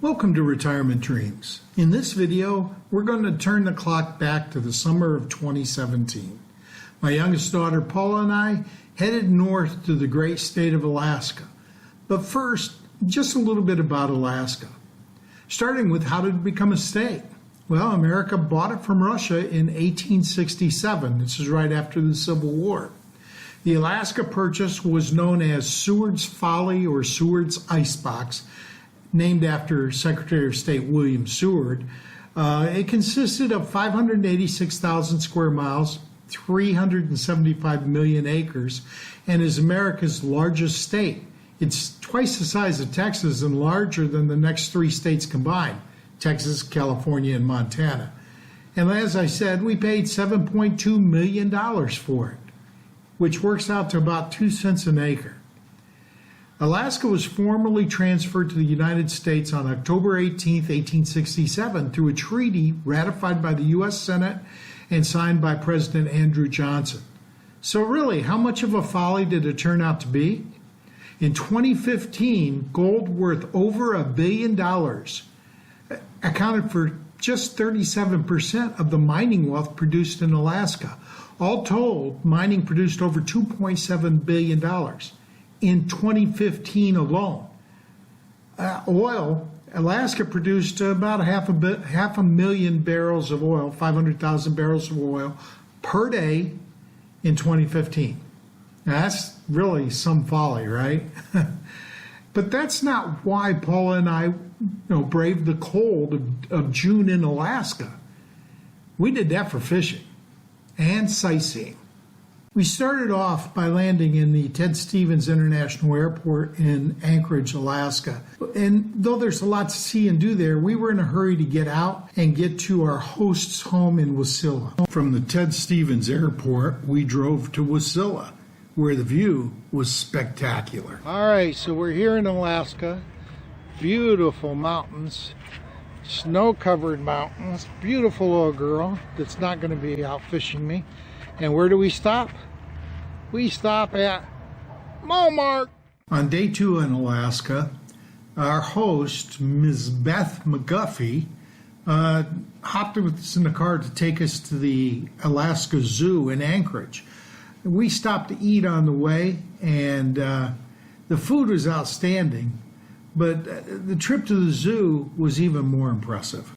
Welcome to Retirement Dreams. In this video, we're going to turn the clock back to the summer of 2017. My youngest daughter Paula and I headed north to the great state of Alaska. But first, just a little bit about Alaska. Starting with how did it become a state? Well, America bought it from Russia in 1867. This is right after the Civil War. The Alaska Purchase was known as Seward's Folly or Seward's Icebox, named after Secretary of State William Seward. It consisted of 586,000 square miles, 375 million acres, and is America's largest state. It's twice the size of Texas and larger than the next three states combined, Texas, California, and Montana. And as I said, we paid $7.2 million for it, which works out to about 2 cents an acre. Alaska was formally transferred to the United States on October 18, 1867, through a treaty ratified by the U.S. Senate and signed by President Andrew Johnson. So really, how much of a folly did it turn out to be? In 2015, gold worth over $1 billion accounted for just 37% of the mining wealth produced in Alaska. All told, mining produced over $2.7 billion. In 2015 alone. Oil, Alaska produced about half a million barrels of oil, 500,000 barrels of oil per day in 2015. Now that's really some folly, right? But that's not why Paula and I braved the cold of June in Alaska. We did that for fishing and sightseeing. We started off by landing in the Ted Stevens International Airport in Anchorage, Alaska. And though there's a lot to see and do there, we were in a hurry to get out and get to our host's home in Wasilla. From the Ted Stevens Airport, we drove to Wasilla, where the view was spectacular. All right, so we're here in Alaska. Beautiful mountains, snow-covered mountains. Beautiful little girl that's not going to be out fishing me. And where do we stop? We stop at Walmart. On day 2 in Alaska, our host, Ms. Beth McGuffey, hopped with us in the car to take us to the Alaska Zoo in Anchorage. We stopped to eat on the way, and the food was outstanding, but the trip to the zoo was even more impressive.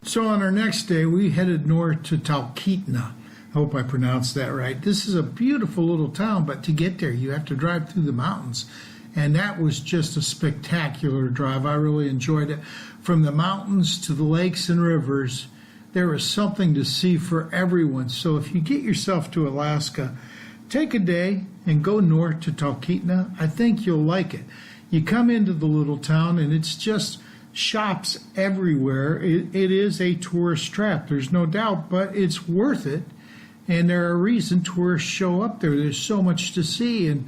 So on our next day, we headed north to Talkeetna. I hope I pronounced that right. This is a beautiful little town, but to get there, you have to drive through the mountains. And that was just a spectacular drive. I really enjoyed it. From the mountains to the lakes and rivers, there is something to see for everyone. So if you get yourself to Alaska, take a day and go north to Talkeetna. I think you'll like it. You come into the little town and it's just shops everywhere. It is a tourist trap, there's no doubt, but it's worth it. And there are reasons tourists show up there. There's so much to see and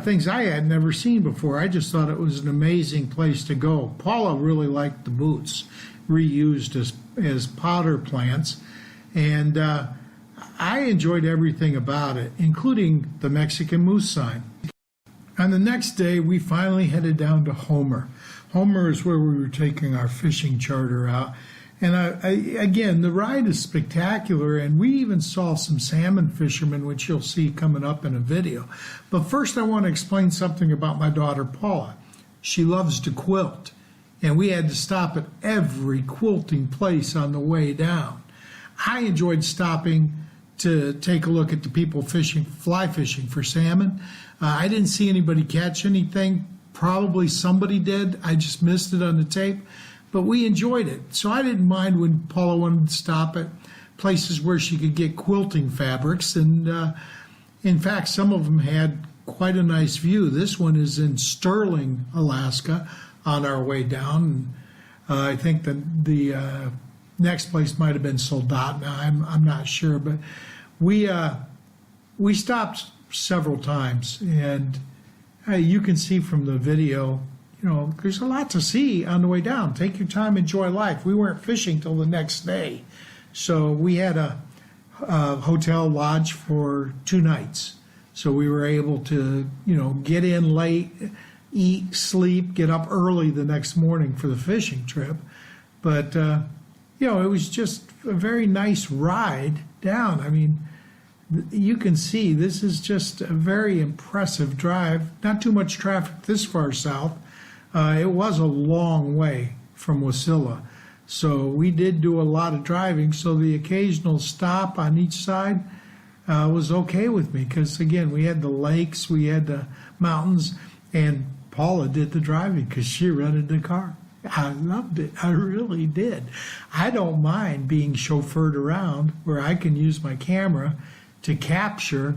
things I had never seen before. I just thought it was an amazing place to go. Paula really liked the boots, reused as powder plants, and I enjoyed everything about it, including the Mexican moose sign. On the next day, we finally headed down to Homer. Homer is where we were taking our fishing charter out. And again, the ride is spectacular, and we even saw some salmon fishermen, which you'll see coming up in a video. But first, I want to explain something about my daughter, Paula. She loves to quilt, and we had to stop at every quilting place on the way down. I enjoyed stopping to take a look at the people fly fishing for salmon. I didn't see anybody catch anything. Probably somebody did. I just missed it on the tape. But we enjoyed it. So I didn't mind when Paula wanted to stop at places where she could get quilting fabrics. And in fact, some of them had quite a nice view. This one is in Sterling, Alaska, on our way down. I think that the next place might have been Soldotna. I'm not sure, but we stopped several times, and you can see from the video, you know, there's a lot to see on the way down. Take your time, enjoy life. We weren't fishing till the next day, so we had a hotel lodge for 2 nights. So we were able to, you know, get in late, eat, sleep, get up early the next morning for the fishing trip. But, you know, it was just a very nice ride down. I mean, you can see this is just a very impressive drive. Not too much traffic this far south. It was a long way from Wasilla. So we did do a lot of driving. So the occasional stop on each side was okay with me because, again, we had the lakes, we had the mountains, and Paula did the driving because she rented the car. I loved it. I really did. I don't mind being chauffeured around where I can use my camera to capture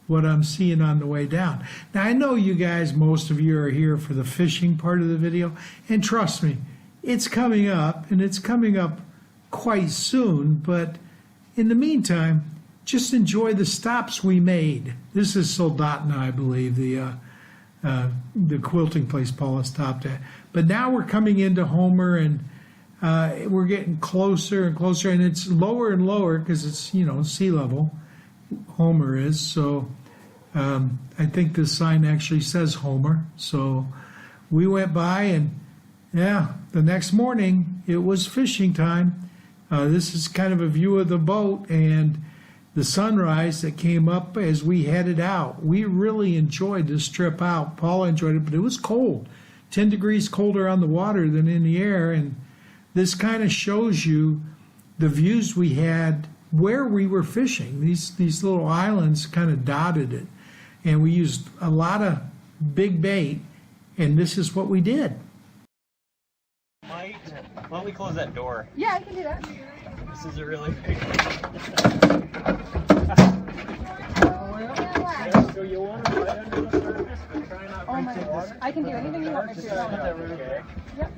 what I'm seeing on the way down. Now, I know you guys, most of you are here for the fishing part of the video, and trust me, it's coming up, and it's coming up quite soon, but in the meantime, just enjoy the stops we made. This is Soldotna, I believe, the quilting place Paula stopped at. But now we're coming into Homer, and we're getting closer and closer, and it's lower and lower because it's, you know, sea level. Homer is, so I think this sign actually says Homer. So we went by, and yeah, the next morning it was fishing time. This is kind of a view of the boat and the sunrise that came up as we headed out. We really enjoyed this trip out. Paula enjoyed it, but it was cold. 10 degrees colder on the water than in the air, and this kind of shows you the views we had where we were fishing. These little islands kind of dotted it, and we used a lot of big bait, and this is what we did. Why don't we close that door? Yeah, I can do that. This is a really big one. So you want to right under the surface, but try not to reach in water? I can do anything you want me to. Okay. Yep.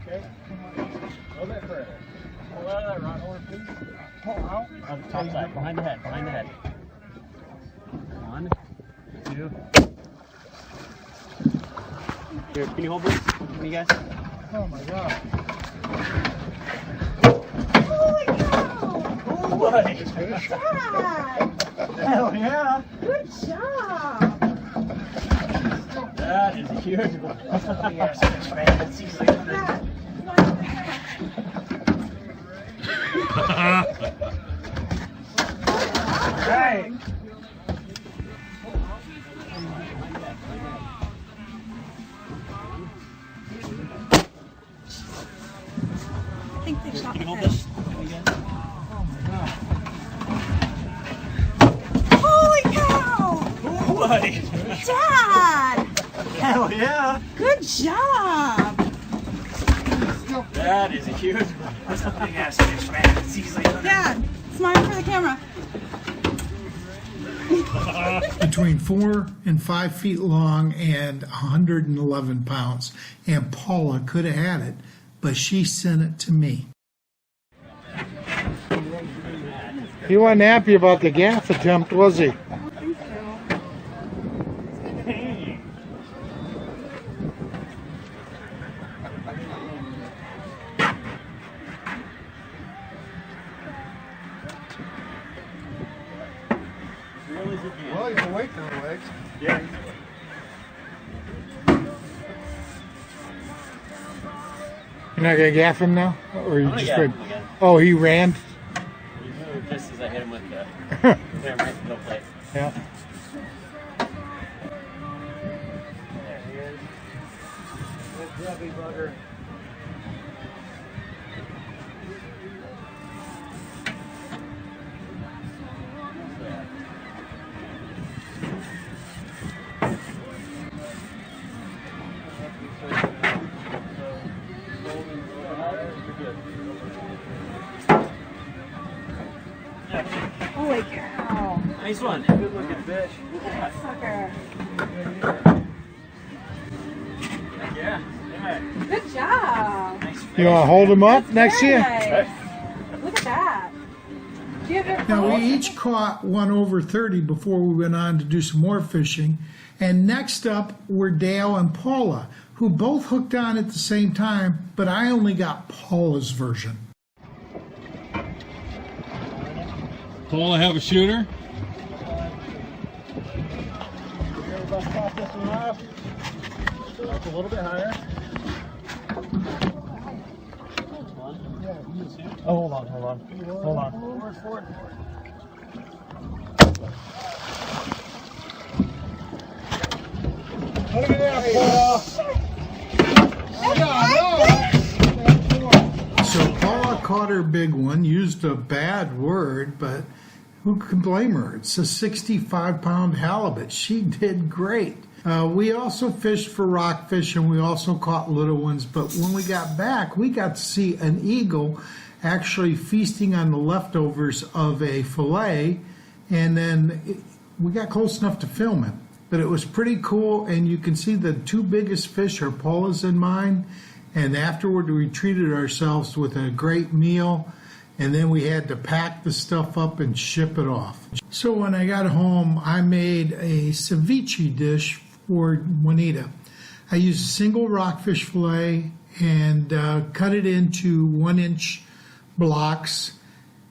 Okay. A little bit further. Pull out of that rod over, please. Pull out. On the top side, behind the head, behind the head. 1, 2. Here, can you hold this for me, guys? Oh my God. Holy cow! Oh boy! Dad! Hell yeah! Good job! That is a huge one. Yes, it's man. It's easily Dad, right. I think they shot Can you the hold fish. this? Holy cow! Oh boy! Dad! Hell yeah! Good job! That is a huge one. That's a big ass fish, man. It's easily Dad, smile for the camera. Between 4 and 5 feet long and 111 pounds. And Paula could have had it, but she sent it to me. He wasn't happy about the gaff attempt, was he? Well, you can wait for the legs. Yeah. You're not going to gaff him now? Or you I'm gonna just gaff ran? him again. Oh, he ran? He moved just as I hit him with the camera. No play. Yeah. There he is. Good grubby bugger. Holy cow! Nice one. Good looking fish. Sucker. Yeah. Yeah. ahead. Good job. Nice fish. You want to hold them up That's next to very you? nice. Look at that. Do you have your Now, we each caught one over 30 before we went on to do some more fishing. And next up were Dale and Paula, who both hooked on at the same time, but I only got Paula's version. Paula have a shooter? Everybody pop this one off. Up a little bit higher. Oh, hold on, hold on. Hold on. Forward. Look at that, Paul. So Paula caught her big one, used a bad word, but who can blame her? It's a 65-pound halibut. She did great. We also fished for rockfish, and we also caught little ones, but when we got back, we got to see an eagle actually feasting on the leftovers of a fillet, and then we got close enough to film it. But it was pretty cool, and you can see the two biggest fish are Paula's and mine, and afterward we treated ourselves with a great meal, and then we had to pack the stuff up and ship it off. So when I got home, I made a ceviche dish for Juanita. I used a single rockfish fillet and cut it into 1-inch blocks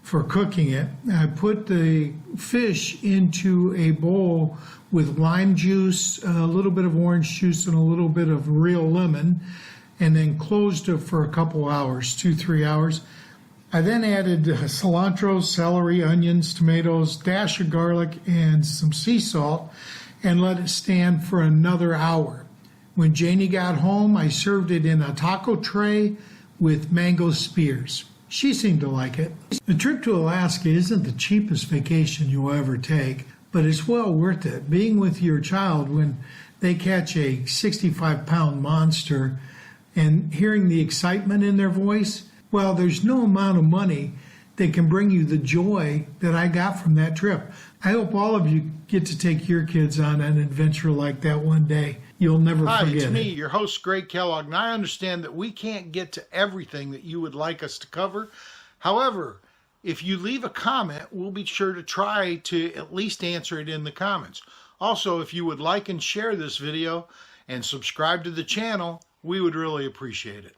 for cooking it. I put the fish into a bowl with lime juice, a little bit of orange juice, and a little bit of real lemon, and then closed it for a couple hours, 2-3 hours. I then added cilantro, celery, onions, tomatoes, dash of garlic, and some sea salt, and let it stand for another hour. When Janie got home, I served it in a taco tray with mango spears. She seemed to like it. The trip to Alaska isn't the cheapest vacation you'll ever take, but it's well worth it. Being with your child when they catch a 65-pound monster and hearing the excitement in their voice, well, there's no amount of money that can bring you the joy that I got from that trip. I hope all of you get to take your kids on an adventure like that one day. You'll never Hi, forget it's me, it. your host, Greg Kellogg, and I understand that we can't get to everything that you would like us to cover. However, if you leave a comment, we'll be sure to try to at least answer it in the comments. Also, if you would like and share this video and subscribe to the channel, we would really appreciate it.